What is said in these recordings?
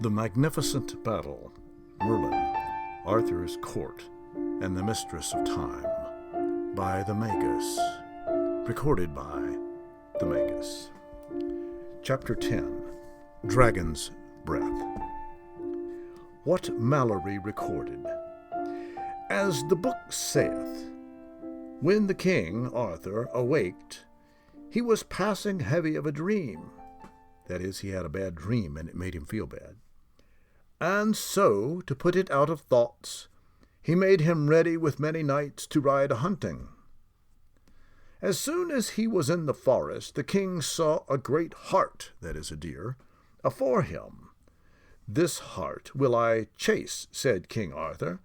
The Magnificent Battle, Merlin, Arthur's Court, and the Mistress of Time, by the Magus. Recorded by the Magus. Chapter 10, Dragon's Breath. What Malory recorded. As the book saith, when the King Arthur awaked, he was passing heavy of a dream. That is, he had a bad dream, and it made him feel bad. And so, to put it out of thoughts, he made him ready with many knights to ride a-hunting. As soon as he was in the forest, the king saw a great hart, that is, a deer, afore him. This hart will I chase, said King Arthur,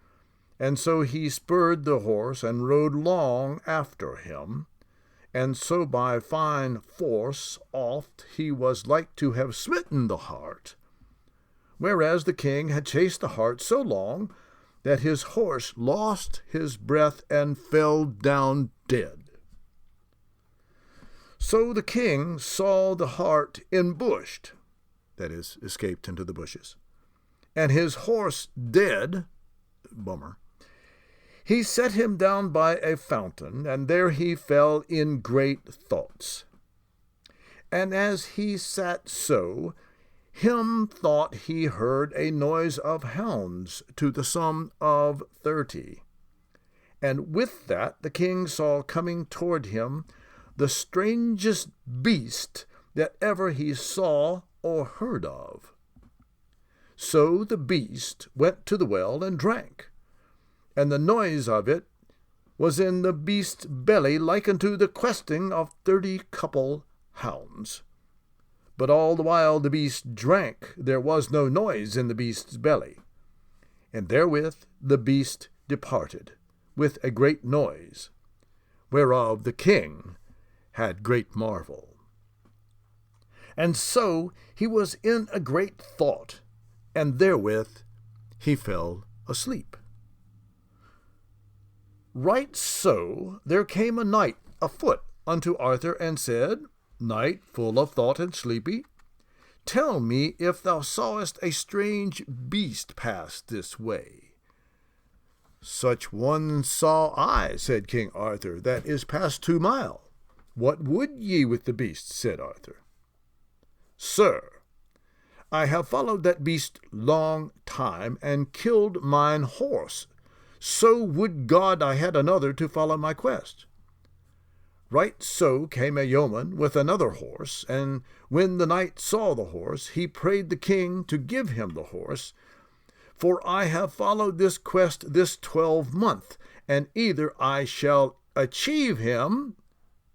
and so he spurred the horse and rode long after him, and so by fine force oft he was like to have smitten the hart, whereas the king had chased the hart so long that his horse lost his breath and fell down dead. So the king saw the hart embushed, that is, escaped into the bushes, and his horse dead, bummer. He set him down by a fountain, and there he fell in great thoughts. And as he sat so, him thought he heard a noise of hounds to the sum of 30. And with that the king saw coming toward him the strangest beast that ever he saw or heard of. So the beast went to the well and drank, and the noise of it was in the beast's belly like unto the questing of 30 couple hounds. But all the while the beast drank, there was no noise in the beast's belly. And therewith the beast departed, with a great noise, whereof the king had great marvel. And so he was in a great thought, and therewith he fell asleep. Right so there came a knight afoot unto Arthur, and said, Knight, full of thought and sleepy, tell me if thou sawest a strange beast pass this way. Such one saw I, said King Arthur, that is past 2 mile. What would ye with the beast? Said Arthur. Sir, I have followed that beast long time, and killed mine horse. So would God I had another to follow my quest. Right so came a yeoman with another horse, and when the knight saw the horse, he prayed the king to give him the horse, for I have followed this quest this 12-month, and either I shall achieve him,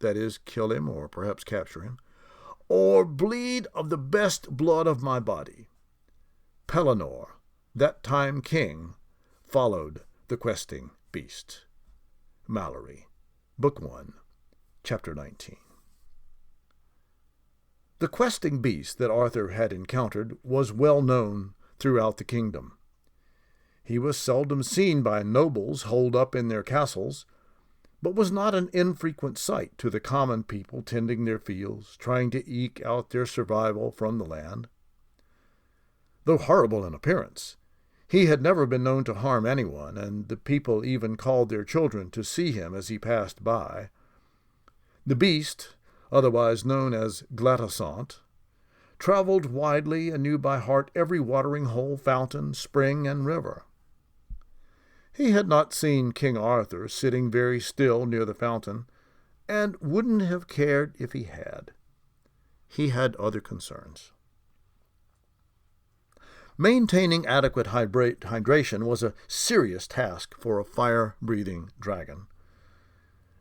that is, kill him, or perhaps capture him, or bleed of the best blood of my body. Pellinore, that time king, followed the questing beast. Malory, Book 1, Chapter 19. The questing beast that Arthur had encountered was well known throughout the kingdom. He was seldom seen by nobles holed up in their castles, but was not an infrequent sight to the common people tending their fields, trying to eke out their survival from the land. Though horrible in appearance, he had never been known to harm anyone, and the people even called their children to see him as he passed by. The beast, otherwise known as Glatisant, traveled widely and knew by heart every watering hole, fountain, spring, and river. He had not seen King Arthur sitting very still near the fountain, and wouldn't have cared if he had. He had other concerns. Maintaining adequate hydration was a serious task for a fire-breathing dragon.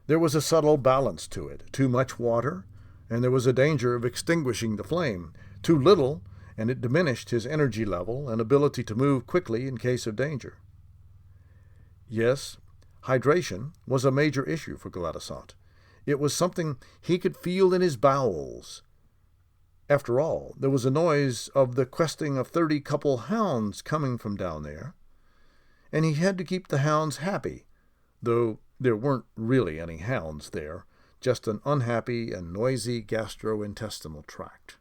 There was a subtle balance to it. Too much water, and there was a danger of extinguishing the flame. Too little, and it diminished his energy level and ability to move quickly in case of danger. Yes, hydration was a major issue for Glatisant. It was something he could feel in his bowels. After all, there was a noise of the questing of 30 couple hounds coming from down there, and he had to keep the hounds happy, though there weren't really any hounds there, just an unhappy and noisy gastrointestinal tract.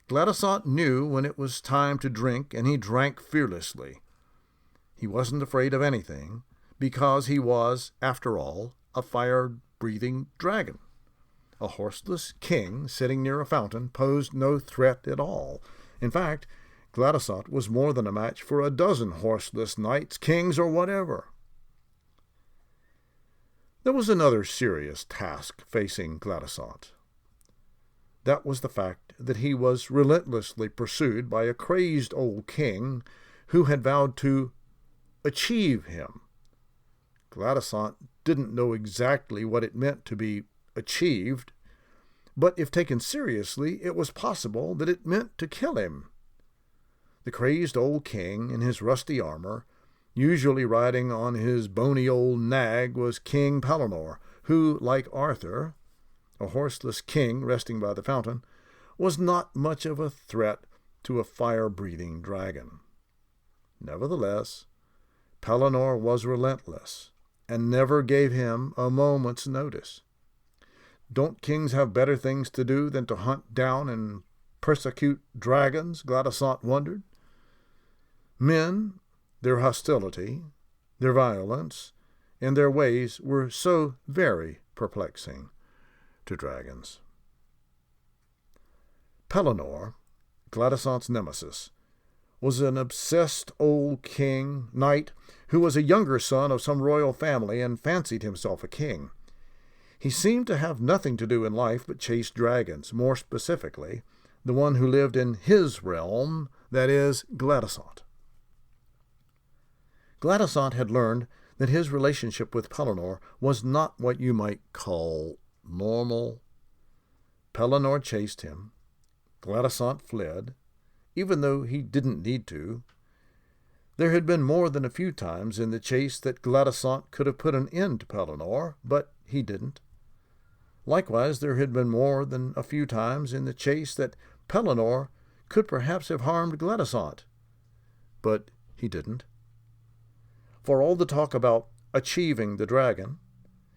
Glatisant knew when it was time to drink, and he drank fearlessly. He wasn't afraid of anything, because he was, after all, a fire-breathing dragon. A horseless king sitting near a fountain posed no threat at all. In fact, Glatisant was more than a match for a dozen horseless knights, kings, or whatever. There was another serious task facing Glatisant. That was the fact that he was relentlessly pursued by a crazed old king who had vowed to achieve him. Glatisant didn't know exactly what it meant to be achieved, but if taken seriously, it was possible that it meant to kill him. The crazed old king in his rusty armor, usually riding on his bony old nag, was King Pellinore, who, like Arthur, a horseless king resting by the fountain, was not much of a threat to a fire-breathing dragon. Nevertheless, Pellinore was relentless, and never gave him a moment's notice. Don't kings have better things to do than to hunt down and persecute dragons? Glatisant wondered. Men, their hostility, their violence, and their ways were so very perplexing to dragons. Pellinore, Glatisant's nemesis, was an obsessed old knight who was a younger son of some royal family and fancied himself a king. He seemed to have nothing to do in life but chase dragons, more specifically, the one who lived in his realm, that is, Glatisant. Glatisant had learned that his relationship with Pellinore was not what you might call normal. Pellinore chased him. Glatisant fled, even though he didn't need to. There had been more than a few times in the chase that Glatisant could have put an end to Pellinore, but he didn't. Likewise, there had been more than a few times in the chase that Pellinore could perhaps have harmed Glatisant, but he didn't. For all the talk about achieving the dragon,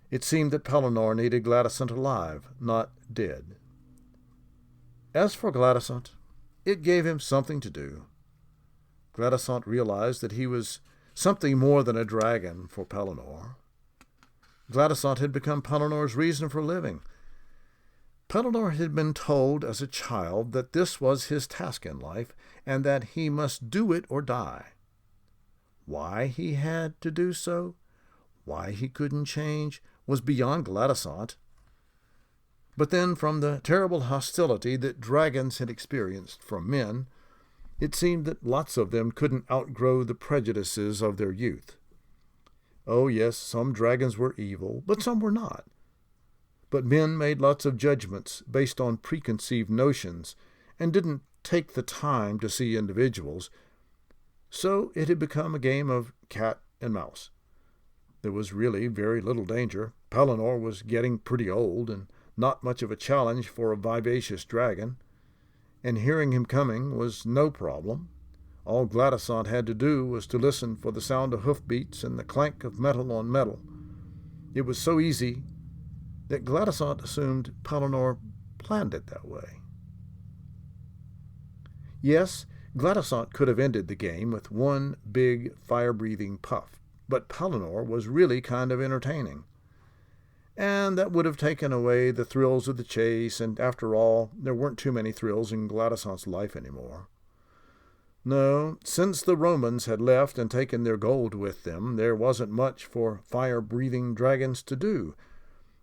it seemed that Pellinore needed Glatisant alive, not dead. As for Glatisant, it gave him something to do. Glatisant realized that he was something more than a dragon for Pellinore. Glatisant had become Pellinore's reason for living. Pellinore had been told as a child that this was his task in life, and that he must do it or die. Why he had to do so, why he couldn't change, was beyond Glatisant. But then, from the terrible hostility that dragons had experienced from men, it seemed that lots of them couldn't outgrow the prejudices of their youth. Oh, yes, some dragons were evil, but some were not. But men made lots of judgments based on preconceived notions and didn't take the time to see individuals, so it had become a game of cat and mouse. There was really very little danger. Pellinore was getting pretty old and not much of a challenge for a vivacious dragon, and hearing him coming was no problem. All Glatisant had to do was to listen for the sound of hoofbeats and the clank of metal on metal. It was so easy that Glatisant assumed Pellinore planned it that way. Yes, Glatisant could have ended the game with one big fire-breathing puff, but Pellinore was really kind of entertaining. And that would have taken away the thrills of the chase, and after all, there weren't too many thrills in Glatisant's life anymore. No, since the Romans had left and taken their gold with them, there wasn't much for fire-breathing dragons to do.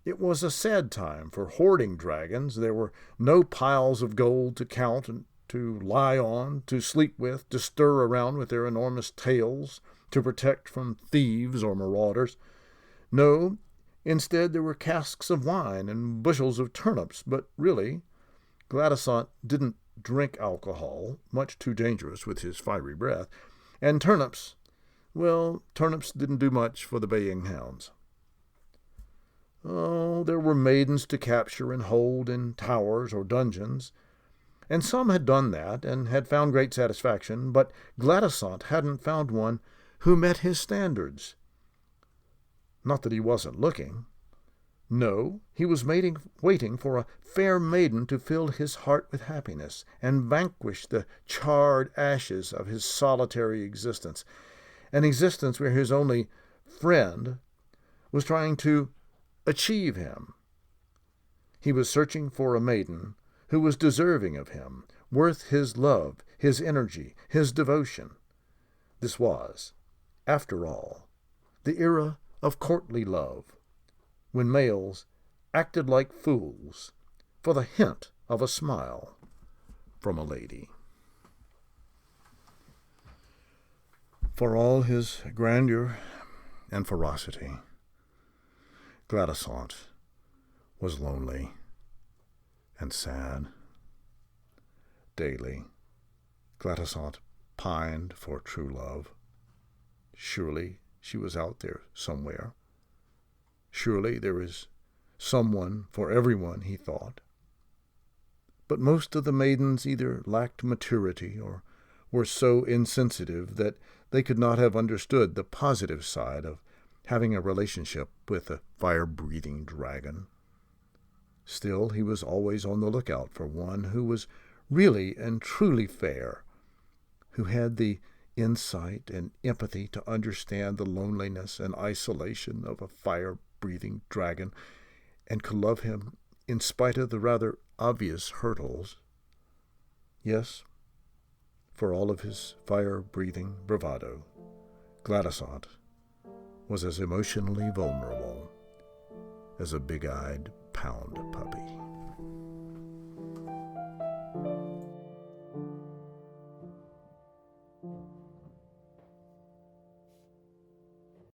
It was a sad time for hoarding dragons. There were no piles of gold to count and to lie on, to sleep with, to stir around with their enormous tails, to protect from thieves or marauders. No, instead there were casks of wine and bushels of turnips, but really, Glatisant didn't drink alcohol, much too dangerous with his fiery breath, and turnips didn't do much for the baying hounds. Oh, there were maidens to capture and hold in towers or dungeons, and some had done that and had found great satisfaction, but Glatisant hadn't found one who met his standards. Not that he wasn't looking. No, he was waiting for a fair maiden to fill his heart with happiness and vanquish the charred ashes of his solitary existence, an existence where his only friend was trying to achieve him. He was searching for a maiden who was deserving of him, worth his love, his energy, his devotion. This was, after all, the era of courtly love, when males acted like fools for the hint of a smile from a lady. For all his grandeur and ferocity, Glatisant was lonely and sad. Daily, Glatisant pined for true love. Surely she was out there somewhere. Surely there is someone for everyone, he thought. But most of the maidens either lacked maturity or were so insensitive that they could not have understood the positive side of having a relationship with a fire-breathing dragon. Still, he was always on the lookout for one who was really and truly fair, who had the insight and empathy to understand the loneliness and isolation of a fire-breathing dragon, and could love him in spite of the rather obvious hurdles. Yes, for all of his fire-breathing bravado, Glatisant was as emotionally vulnerable as a big-eyed pound puppy.